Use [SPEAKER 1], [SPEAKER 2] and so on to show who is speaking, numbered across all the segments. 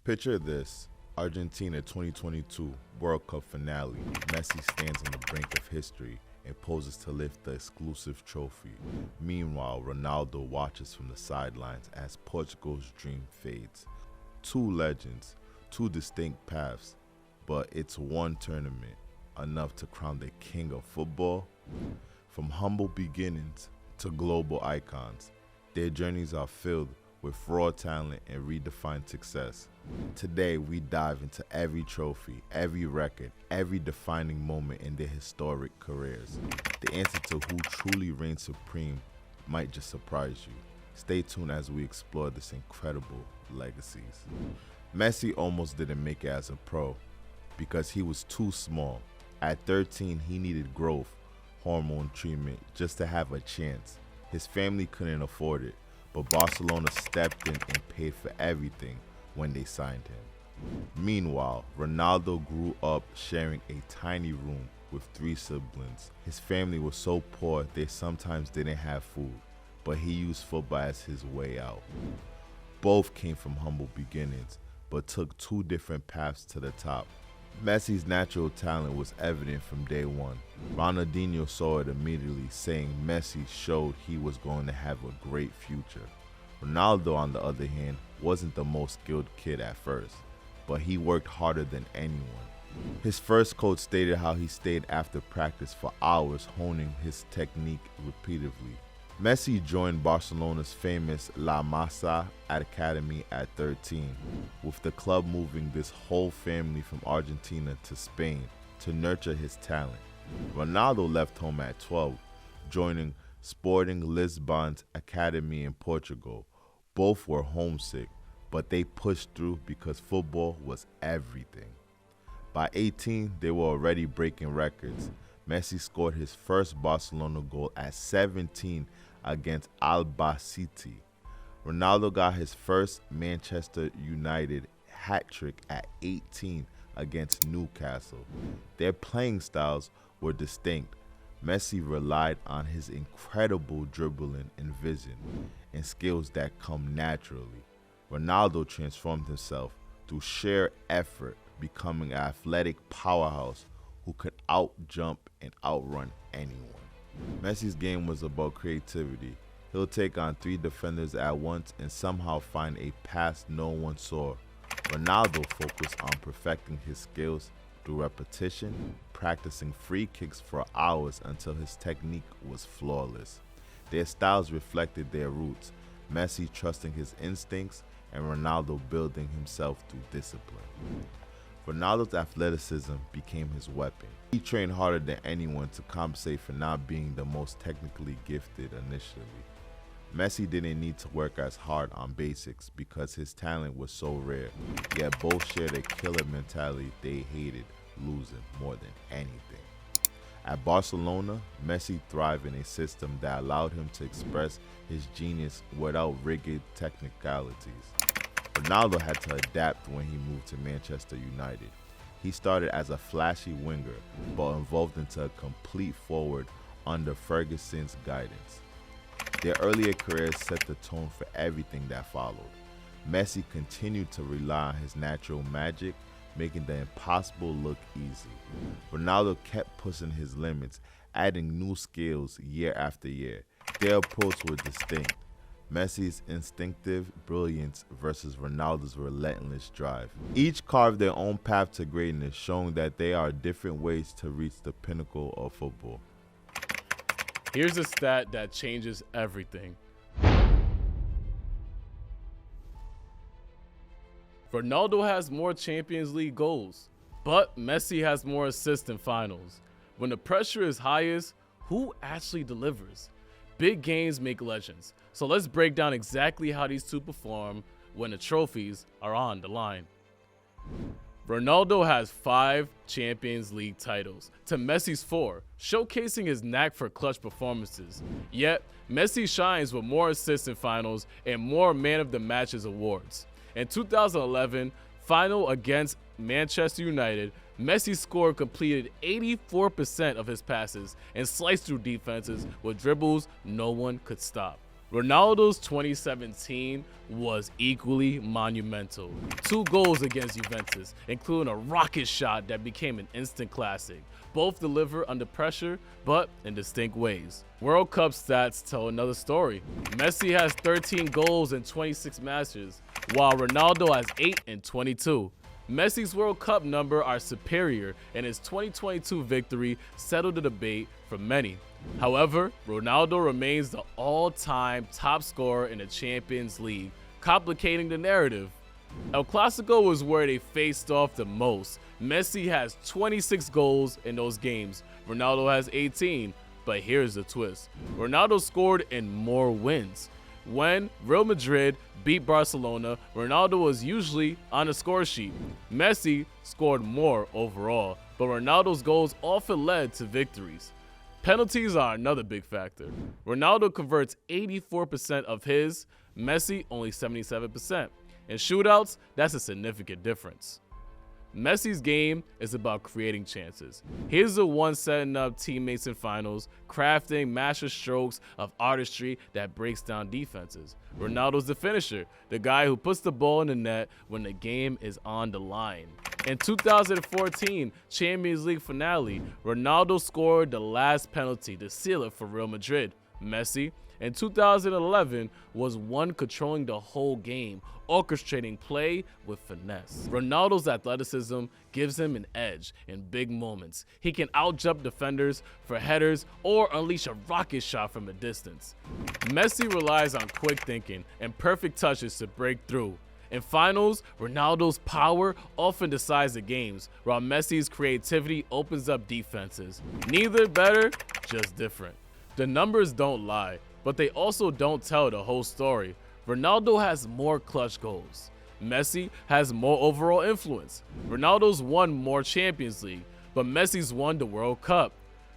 [SPEAKER 1] Picture this, Argentina 2022 World Cup finale. Messi stands on the brink of history and poses to lift the exclusive trophy. Meanwhile, Ronaldo watches from the sidelines as Portugal's dream fades. Two legends, two distinct paths, but it's one tournament, enough to crown the king of football? From humble beginnings to global icons, their journeys are filled with raw talent and redefined success. Today, we dive into every trophy, every record, every defining moment in their historic careers. The answer to who truly reigns supreme might just surprise you. Stay tuned as we explore this incredible legacies. Messi almost didn't make it as a pro because he was too small. At 13, he needed growth hormone treatment just to have a chance. His family couldn't afford it, but Barcelona stepped in and paid for everything when they signed him. Meanwhile, Ronaldo grew up sharing a tiny room with 3 siblings. His family was so poor they sometimes didn't have food, but he used football as his way out. Both came from humble beginnings, but took 2 different paths to the top. Messi's natural talent was evident from day one. Ronaldinho saw it immediately, saying Messi showed he was going to have a great future. Ronaldo, on the other hand, wasn't the most skilled kid at first, but he worked harder than anyone. His first coach stated how he stayed after practice for hours honing his technique repeatedly. Messi joined Barcelona's famous La Masia Academy at 13, with the club moving this whole family from Argentina to Spain to nurture his talent. Ronaldo left home at 12, joining Sporting Lisbon's academy in Portugal. Both were homesick, but they pushed through because football was everything. By 18, they were already breaking records. Messi scored his first Barcelona goal at 17 against Albacete. Ronaldo got his first Manchester United hat-trick at 18 against Newcastle. Their playing styles were distinct. Messi relied on his incredible dribbling and vision and skills that come naturally. Ronaldo transformed himself through sheer effort, becoming an athletic powerhouse who could out-jump and outrun anyone. Messi's game was about creativity. He'll take on 3 defenders at once and somehow find a pass no one saw. Ronaldo focused on perfecting his skills through repetition, practicing free kicks for hours until his technique was flawless. Their styles reflected their roots, Messi trusting his instincts and Ronaldo building himself through discipline. Ronaldo's athleticism became his weapon. He trained harder than anyone to compensate for not being the most technically gifted initially. Messi didn't need to work as hard on basics because his talent was so rare, yet both shared a killer mentality. They hated losing more than anything. At Barcelona, Messi thrived in a system that allowed him to express his genius without rigid technicalities. Ronaldo had to adapt when he moved to Manchester United. He started as a flashy winger, but evolved into a complete forward under Ferguson's guidance. Their earlier careers set the tone for everything that followed. Messi continued to rely on his natural magic, making the impossible look easy. Ronaldo kept pushing his limits, adding new skills year after year. Their approach was distinct. Messi's instinctive brilliance versus Ronaldo's relentless drive. Each carved their own path to greatness, showing that there are different ways to reach the pinnacle of football.
[SPEAKER 2] Here's a stat that changes everything. Ronaldo has more Champions League goals, but Messi has more assists in finals. When the pressure is highest, who actually delivers? Big games make legends. So let's break down exactly how these two perform when the trophies are on the line. Ronaldo has 5 Champions League titles to Messi's 4, showcasing his knack for clutch performances. Yet, Messi shines with more assists in finals and more Man of the Matches awards. In 2011, final against Manchester United, Messi scored completed 84% of his passes and sliced through defenses with dribbles no one could stop. Ronaldo's 2017 was equally monumental. 2 goals against Juventus, including a rocket shot that became an instant classic. Both deliver under pressure, but in distinct ways. World Cup stats tell another story. Messi has 13 goals in 26 matches, while Ronaldo has 8 in 22. Messi's World Cup number are superior, and his 2022 victory settled the debate for many. However, Ronaldo remains the all-time top scorer in the Champions League, complicating the narrative. El Clasico was where they faced off the most. Messi has 26 goals in those games. Ronaldo has 18. But here's the twist. Ronaldo scored in more wins. When Real Madrid beat Barcelona, Ronaldo was usually on the score sheet. Messi scored more overall, but Ronaldo's goals often led to victories. Penalties are another big factor. Ronaldo converts 84% of his, Messi only 77%. In shootouts, that's a significant difference. Messi's game is about creating chances. He's the one setting up teammates in finals, crafting master strokes of artistry that breaks down defenses. Ronaldo's the finisher, the guy who puts the ball in the net when the game is on the line. In 2014 Champions League finale, Ronaldo scored the last penalty to seal it for Real Madrid. Messi, in 2011, was one controlling the whole game, orchestrating play with finesse. Ronaldo's athleticism gives him an edge in big moments. He can outjump defenders for headers or unleash a rocket shot from a distance. Messi relies on quick thinking and perfect touches to break through. In finals, Ronaldo's power often decides the games, while Messi's creativity opens up defenses. Neither better, just different. The numbers don't lie, but they also don't tell the whole story. Ronaldo has more clutch goals. Messi has more overall influence. Ronaldo's won more Champions League, but Messi's won the World Cup.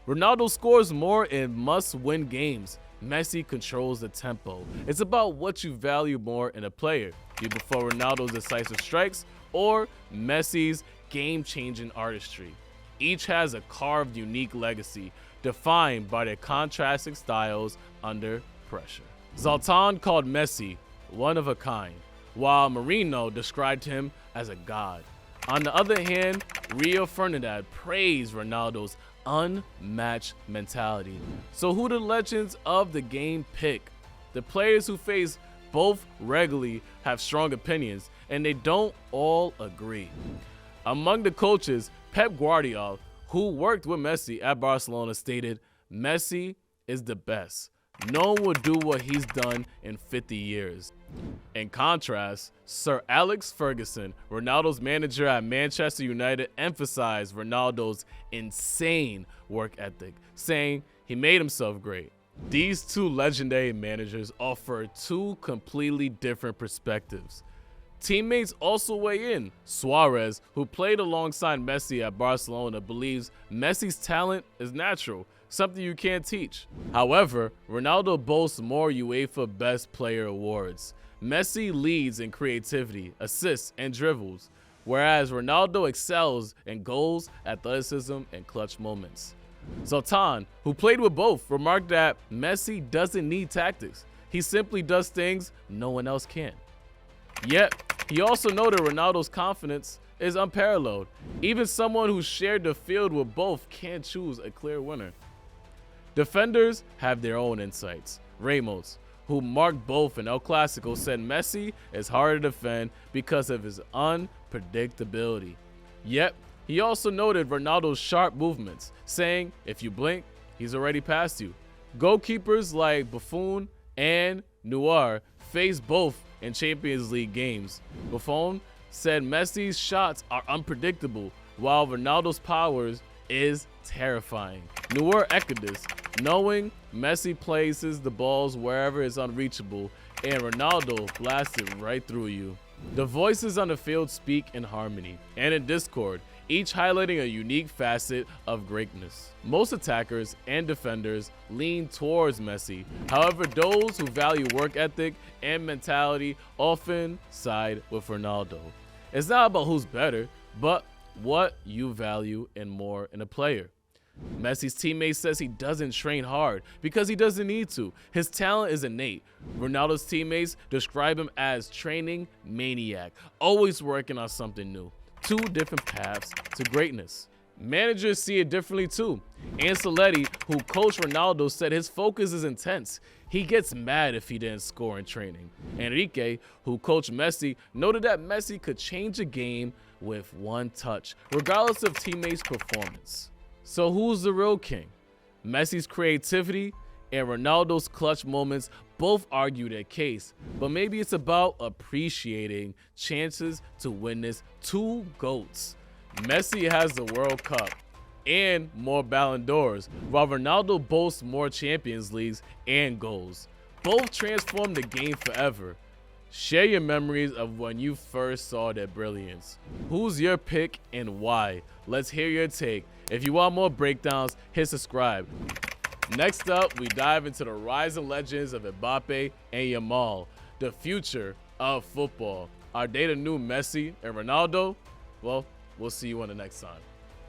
[SPEAKER 2] Ronaldo scores more in must-win games. Messi controls the tempo. It's about what you value more in a player. You prefer Ronaldo's decisive strikes or Messi's game-changing artistry. Each has a carved, unique legacy defined by their contrasting styles under pressure. Zlatan called Messi one of a kind, while Mourinho described him as a god. On the other hand, Rio Ferdinand praised Ronaldo's unmatched mentality. So who do legends of the game pick? The players who face both regularly have strong opinions, and they don't all agree. Among the coaches, Pep Guardiola, who worked with Messi at Barcelona, stated, "Messi is the best. No one will do what he's done in 50 years. In contrast, Sir Alex Ferguson, Ronaldo's manager at Manchester United, emphasized Ronaldo's insane work ethic, saying he made himself great. These two legendary managers offer two completely different perspectives. Teammates also weigh in. Suarez, who played alongside Messi at Barcelona, believes Messi's talent is natural, something you can't teach. However, Ronaldo boasts more UEFA Best Player awards. Messi leads in creativity, assists, and dribbles, whereas Ronaldo excels in goals, athleticism, and clutch moments. Zlatan, who played with both, remarked that Messi doesn't need tactics. He simply does things no one else can. Yet, he also noted Ronaldo's confidence is unparalleled. Even someone who shared the field with both can't choose a clear winner. Defenders have their own insights. Ramos, who marked both in El Clasico, said Messi is hard to defend because of his unpredictability. Yet, he also noted Ronaldo's sharp movements, saying if you blink, he's already past you. Goalkeepers like Buffon and Neuer faced both in Champions League games. Buffon said Messi's shots are unpredictable, while Ronaldo's powers is terrifying. Neuer echoed this, knowing Messi places the balls wherever it's unreachable, and Ronaldo blasted right through you. The voices on the field speak in harmony and in discord, each highlighting a unique facet of greatness. Most attackers and defenders lean towards Messi. However, those who value work ethic and mentality often side with Ronaldo. It's not about who's better, but what you value and more in a player. Messi's teammate says he doesn't train hard because he doesn't need to. His talent is innate. Ronaldo's teammates describe him as training maniac, always working on something new. Two different paths to greatness. Managers see it differently too. Ancelotti, who coached Ronaldo, said his focus is intense. He gets mad if he didn't score in training. Enrique, who coached Messi, noted that Messi could change a game with one touch, regardless of teammates' performance. So who's the real king? Messi's creativity and Ronaldo's clutch moments both argue their case, but maybe it's about appreciating chances to witness two GOATs. Messi has the World Cup and more Ballon d'Ors, while Ronaldo boasts more Champions Leagues and goals. Both transformed the game forever. Share your memories of when you first saw their brilliance. Who's your pick and why? Let's hear your take. If you want more breakdowns, hit subscribe. Next up, we dive into the rising legends of Mbappe and Yamal, the future of football. Are they the new Messi and Ronaldo? Well, we'll see you on the next time.